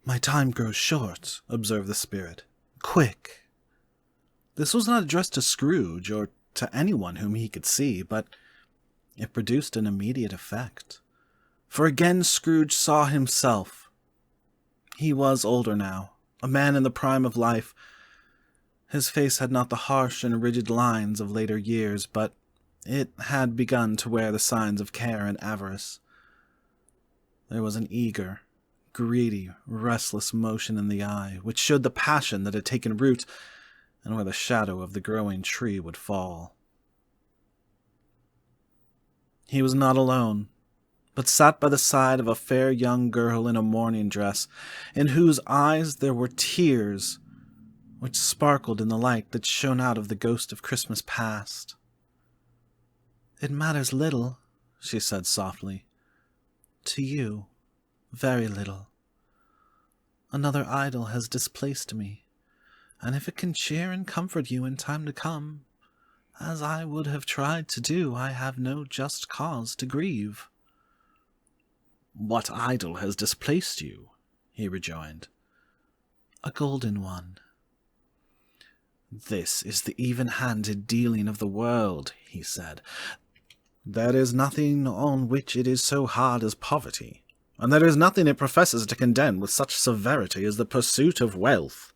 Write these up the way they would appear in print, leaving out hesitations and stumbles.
My time grows short, observed the spirit. Quick. This was not addressed to Scrooge, or to anyone whom he could see, but it produced an immediate effect. For again Scrooge saw himself. He was older now, a man in the prime of life. His face had not the harsh and rigid lines of later years, but it had begun to wear the signs of care and avarice. There was an eager, greedy, restless motion in the eye, which showed the passion that had taken root, and where the shadow of the growing tree would fall. He was not alone, but sat by the side of a fair young girl in a mourning dress, in whose eyes there were tears, which sparkled in the light that shone out of the ghost of Christmas past. "It matters little," she said softly. "To you, very little. Another idol has displaced me, and if it can cheer and comfort you in time to come, as I would have tried to do, I have no just cause to grieve." "What idol has displaced you?" he rejoined. "A golden one." "This is the even-handed dealing of the world," he said. "There is nothing on which it is so hard as poverty, and there is nothing it professes to condemn with such severity as the pursuit of wealth."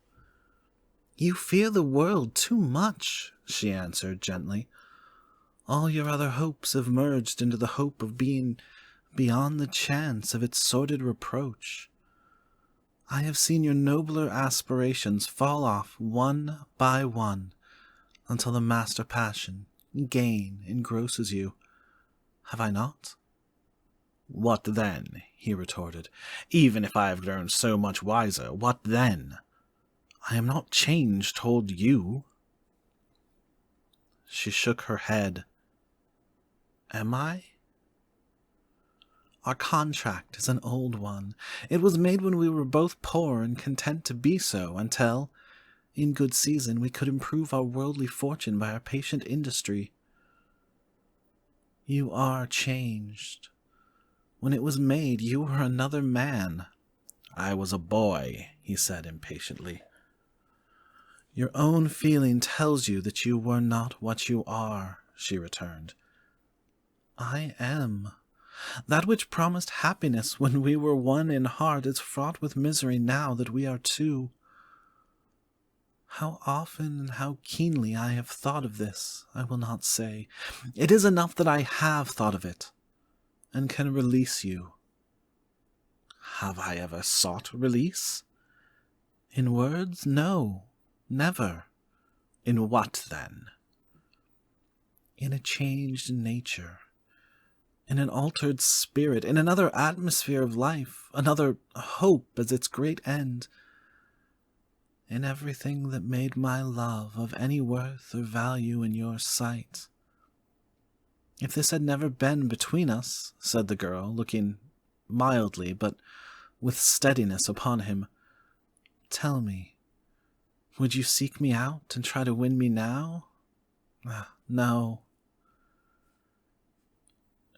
"You fear the world too much," she answered gently. "All your other hopes have merged into the hope of being beyond the chance of its sordid reproach. I have seen your nobler aspirations fall off one by one until the master passion, gain, engrosses you. Have I not?" "What then?" he retorted. "Even if I have grown so much wiser, what then? I am not changed toward you." She shook her head. "Am I?" "Our contract is an old one. It was made when we were both poor and content to be so, until, in good season, we could improve our worldly fortune by our patient industry. You are changed. When it was made, you were another man." "I was a boy," he said impatiently. "Your own feeling tells you that you were not what you are," she returned. "I am. That which promised happiness when we were one in heart is fraught with misery now that we are two. How often and how keenly I have thought of this, I will not say. It is enough that I have thought of it, and can release you." "Have I ever sought release?" "In words, no, never." "In what, then?" "In a changed nature, in an altered spirit, in another atmosphere of life, another hope as its great end, in everything that made my love of any worth or value in your sight." "If this had never been between us," said the girl, looking mildly but with steadiness upon him, "tell me, would you seek me out and try to win me now?" "No."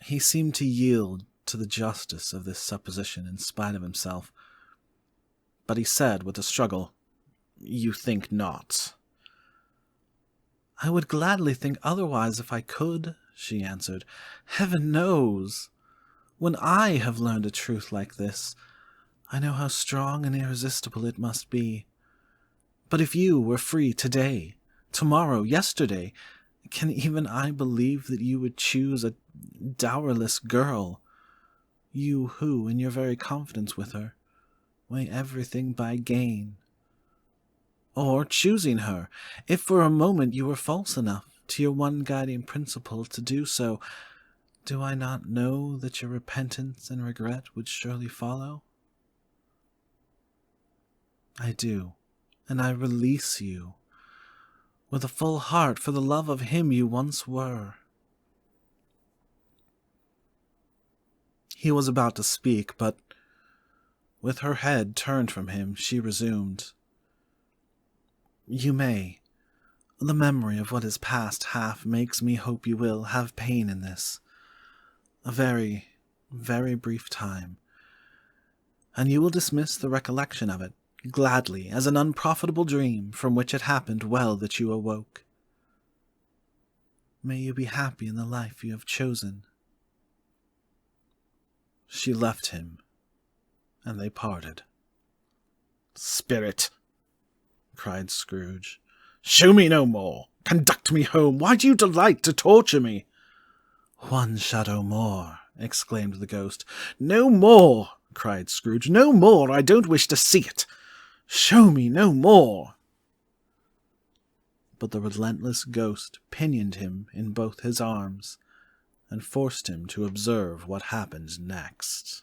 He seemed to yield to the justice of this supposition in spite of himself, but he said with a struggle, "You think not?" "I would gladly think otherwise if I could," she answered. "Heaven knows! When I have learned a truth like this, I know how strong and irresistible it must be. But if you were free today, tomorrow, yesterday, can even I believe that you would choose a dowerless girl, you who, in your very confidence with her, weigh everything by gain? Or, choosing her, if for a moment you were false enough to your one guiding principle to do so, do I not know that your repentance and regret would surely follow?" "I do, and I release you, with a full heart, for the love of him you once were." He was about to speak, but with her head turned from him, she resumed, "You may. The memory of what is past half makes me hope you will have pain in this. A very, very brief time. and you will dismiss the recollection of it gladly as an unprofitable dream from which it happened well that you awoke. May you be happy in the life you have chosen." She left him, and they parted. "Spirit!" cried Scrooge, "show me no more! Conduct me home! Why do you delight to torture me?" "One shadow more!" exclaimed the ghost. "No more!" cried Scrooge. "No more! I don't wish to see it! Show me no more!" But the relentless ghost pinioned him in both his arms, and forced him to observe what happened next.